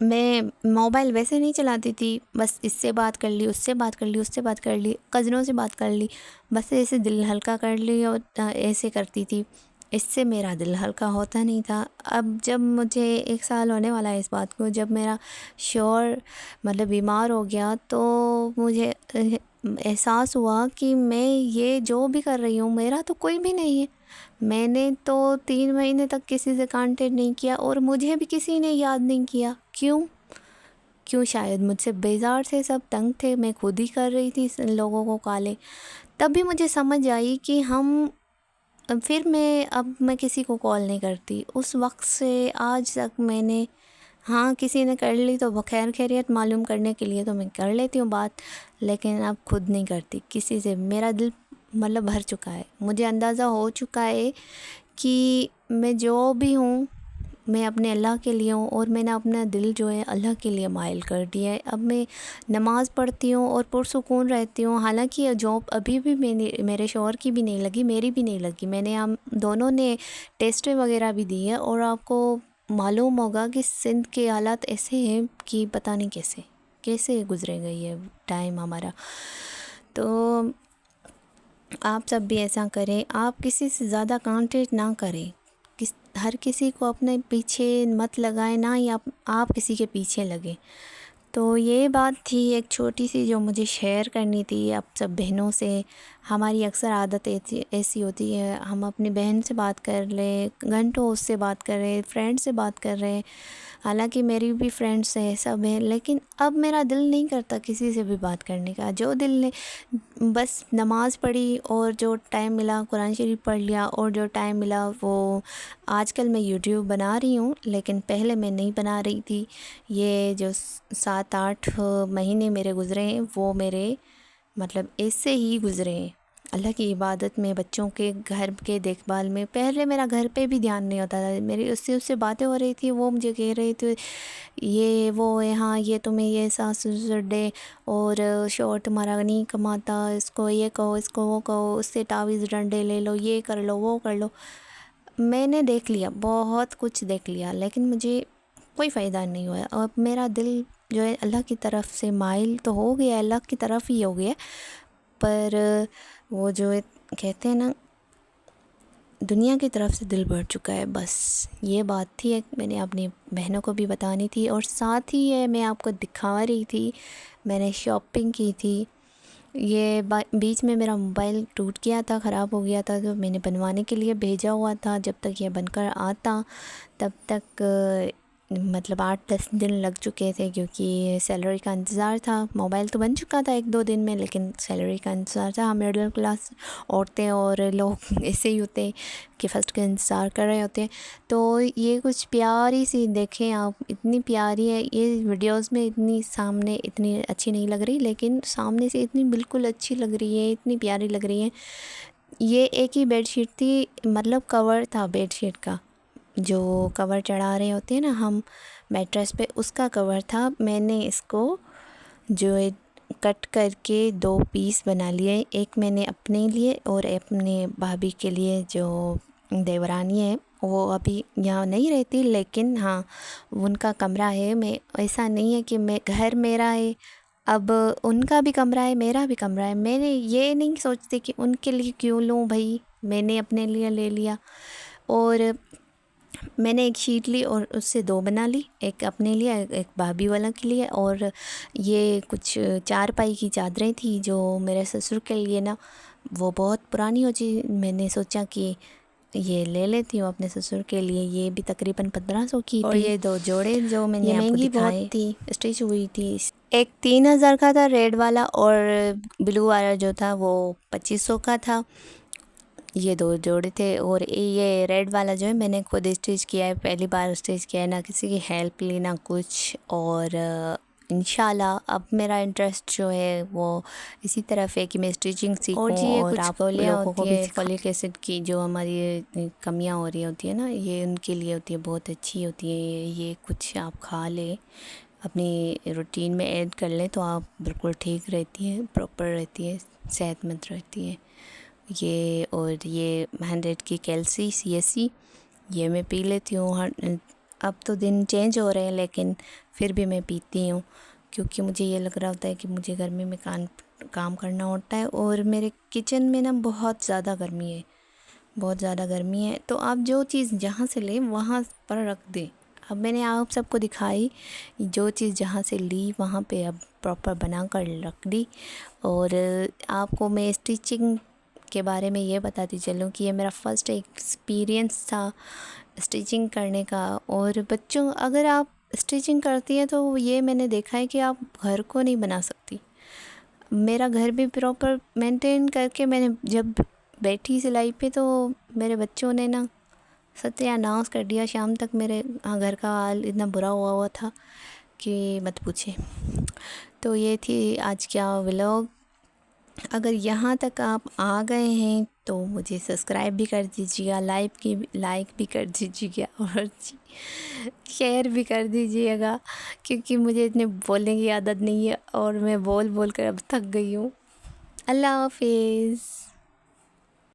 میں موبائل ویسے نہیں چلاتی تھی، بس اس سے بات کر لی، اس سے بات کر لی، اس سے بات کر لی، کزنوں سے بات کر لی، بس ایسے دل ہلکا کر لی اور ایسے کرتی تھی. اس سے میرا دل ہلکا ہوتا نہیں تھا. اب جب مجھے 1 سال ہونے والا ہے اس بات کو، جب میرا شوہر مطلب بیمار ہو گیا تو مجھے احساس ہوا کہ میں یہ جو بھی کر رہی ہوں میرا تو کوئی بھی نہیں ہے. میں نے تو 3 مہینے تک کسی سے کانٹیکٹ نہیں کیا اور مجھے بھی کسی نے یاد نہیں کیا. کیوں شاید مجھ سے بیزار تھے، سب تنگ تھے، میں خود ہی کر رہی تھی لوگوں کو کالے. تب بھی مجھے سمجھ آئی کہ پھر اب میں کسی کو کال نہیں کرتی. اس وقت سے آج تک میں نے کسی نے کر لی تو خیر خیریت معلوم کرنے کے لیے تو میں کر لیتی ہوں بات، لیکن اب خود نہیں کرتی کسی سے. میرا دل مطلب بھر چکا ہے، مجھے اندازہ ہو چکا ہے کہ میں جو بھی ہوں میں اپنے اللہ کے لیے ہوں، اور میں نے اپنا دل جو ہے اللہ کے لیے مائل کر دیا ہے. اب میں نماز پڑھتی ہوں اور پرسکون رہتی ہوں. حالانکہ یہ جاب ابھی بھی میرے شوہر کی بھی نہیں لگی، میری بھی نہیں لگی. میں نے ہم دونوں نے ٹیسٹ وغیرہ بھی دی ہے، اور آپ کو معلوم ہوگا کہ سندھ کے حالات ایسے ہیں کہ پتہ نہیں کیسے گزرے گئی ہے ٹائم ہمارا. تو آپ سب بھی ایسا کریں، آپ کسی سے زیادہ کانٹیکٹ نہ کریں، ہر کسی کو اپنے پیچھے مت لگائیں، نہ ہی آپ کسی کے پیچھے لگیں. تو یہ بات تھی ایک چھوٹی سی جو مجھے شیئر کرنی تھی آپ سب بہنوں سے. ہماری اکثر عادت ایسی ہوتی ہے، ہم اپنی بہن سے بات کر لیں، گھنٹوں اس سے بات کر رہے، فرینڈ سے بات کر رہے. حالانکہ میری بھی فرینڈس ہیں، سب ہیں، لیکن اب میرا دل نہیں کرتا کسی سے بھی بات کرنے کا. جو دل نے بس نماز پڑھی اور جو ٹائم ملا قرآن شریف پڑھ لیا، اور جو ٹائم ملا وہ آج کل میں یوٹیوب بنا رہی ہوں، لیکن پہلے میں نہیں بنا رہی تھی. یہ جو 7-8 مہینے میرے گزرے ہیں وہ میرے مطلب ایسے ہی گزرے ہیں، اللہ کی عبادت میں، بچوں کے گھر کے دیکھ بھال میں. پہلے میرا گھر پہ بھی دھیان نہیں ہوتا تھا. میری اس سے باتیں ہو رہی تھی، وہ مجھے کہہ رہے تھے یہ وہ ہے، یہ تمہیں یہ ساس سسر دے، اور شوہر تمہارا نہیں کماتا، اس کو یہ کہو، اس کو وہ کہو، اس سے تعویذ ڈنڈے لے لو، یہ کر لو، وہ کر لو. میں نے دیکھ لیا، بہت کچھ دیکھ لیا، لیکن مجھے کوئی فائدہ نہیں ہوا. اور میرا دل جو ہے اللہ کی طرف سے مائل تو ہو گیا، اللہ کی طرف ہی ہو گیا، پر وہ جو کہتے ہیں نا دنیا کی طرف سے دل بڑھ چکا ہے. بس یہ بات تھی، ایک میں نے اپنی بہنوں کو بھی بتانی تھی، اور ساتھ ہی یہ میں آپ کو دکھا رہی تھی. میں نے شاپنگ کی تھی. یہ بیچ میں میرا موبائل ٹوٹ گیا تھا، خراب ہو گیا تھا، تو میں نے بنوانے کے لیے بھیجا ہوا تھا. جب تک یہ بن کر آتا تب تک مطلب 8-10 دن لگ چکے تھے، کیونکہ سیلری کا انتظار تھا. موبائل تو بن چکا تھا 1-2 دن میں، لیکن سیلری کا انتظار تھا. ہم مڈل کلاس عورتیں اور لوگ ایسے ہی ہوتے ہیں کہ فرسٹ کا انتظار کر رہے ہوتے ہیں. تو یہ کچھ پیاری سی دیکھیں آپ، اتنی پیاری ہے یہ ویڈیوز میں، اتنی سامنے اتنی اچھی نہیں لگ رہی، لیکن سامنے سے اتنی بالکل اچھی لگ رہی ہے، اتنی پیاری لگ رہی ہے. یہ ایک ہی بیڈ شیٹ تھی، مطلب کور تھا بیڈ شیٹ کا، جو کور چڑھا رہے ہوتے ہیں نا ہم میٹرس پہ، اس کا کور تھا. میں نے اس کو جو کٹ کر کے 2 پیس بنا لیے. ایک میں نے اپنے لیے اور اپنے بھابھی کے لیے، جو دیورانی ہے وہ ابھی یہاں نہیں رہتی، لیکن ان کا کمرہ ہے. میں ایسا نہیں ہے کہ گھر میرا ہے، اب ان کا بھی کمرہ ہے، میرا بھی کمرہ ہے. میں نے یہ نہیں سوچتی کہ ان کے لیے کیوں لوں بھائی، میں نے اپنے لیے لے لیا. اور میں نے ایک شیٹ لی اور اس سے 2 بنا لی، ایک اپنے لیے، ایک بھابھی والا کے لیے. اور یہ کچھ 4 پائی کی چادریں تھیں جو میرے سسر کے لیے نا، وہ بہت پرانی ہو چکی. میں نے سوچا کہ یہ لے لیتی ہوں اپنے سسر کے لیے. یہ بھی تقریباً 1500 کی تھی. اور یہ 2 جوڑے جو میں نے آپ کو دکھائے، بہت تھی، اسٹچ ہوئی تھی. ایک 3000 کا تھا ریڈ والا، اور بلو والا جو تھا وہ 2500 کا تھا. یہ 2 جوڑے تھے. اور یہ ریڈ والا جو ہے میں نے خود اسٹچ کیا ہے، پہلی بار اسٹچ کیا ہے، نہ کسی کی ہیلپ لی نہ کچھ. اور انشاءاللہ اب میرا انٹرسٹ جو ہے وہ اسی طرف ہے کہ میں اسٹیچنگ سیکھوں. اور آپ لوگوں کو بھی فولک ایسڈ کی جو ہماری کمیاں ہو رہی ہوتی ہیں نا، یہ ان کے لیے ہوتی ہے، بہت اچھی ہوتی ہے. یہ کچھ آپ کھا لیں، اپنی روٹین میں ایڈ کر لیں تو آپ بالکل ٹھیک رہتی ہیں، پراپر رہتی ہے، صحت مند رہتی ہے. اور یہ 100 کی کیلسی CSC یہ میں پی لیتی ہوں اب تو دن چینج ہو رہے ہیں لیکن پھر بھی میں پیتی ہوں، کیونکہ مجھے یہ لگ رہا ہوتا ہے کہ مجھے گرمی میں کام کرنا ہوتا ہے، اور میرے کچن میں نا بہت زیادہ گرمی ہے، بہت زیادہ گرمی ہے۔ تو آپ جو چیز جہاں سے لیں وہاں پر رکھ دیں۔ اب میں نے آپ سب کو دکھائی، جو چیز جہاں سے لی وہاں پہ اب پراپر بنا کر رکھ دی۔ اور آپ کو میں اسٹیچنگ کے بارے میں یہ بتاتی چلوں کہ یہ میرا فرسٹ ایکسپیرینس تھا اسٹیچنگ کرنے کا۔ اور بچوں، اگر آپ اسٹیچنگ کرتی ہیں تو یہ میں نے دیکھا ہے کہ آپ گھر کو نہیں بنا سکتی۔ میرا گھر بھی پراپر مینٹین کر کے میں نے جب بیٹھی سلائی پہ تو میرے بچوں نے نا ستیہ ناش کر دیا، شام تک میرے گھر کا حال اتنا برا ہوا تھا کہ مت پوچھے۔ تو یہ تھی آج کا ولاگ۔ اگر یہاں تک آپ آ گئے ہیں تو مجھے سبسکرائب بھی کر دیجیے گا، لائک بھی کر دیجیے گا، اور شیئر بھی کر دیجیے گا، کیونکہ مجھے اتنے بولنے کی عادت نہیں ہے اور میں بول بول کر اب تھک گئی ہوں۔ اللہ حافظ۔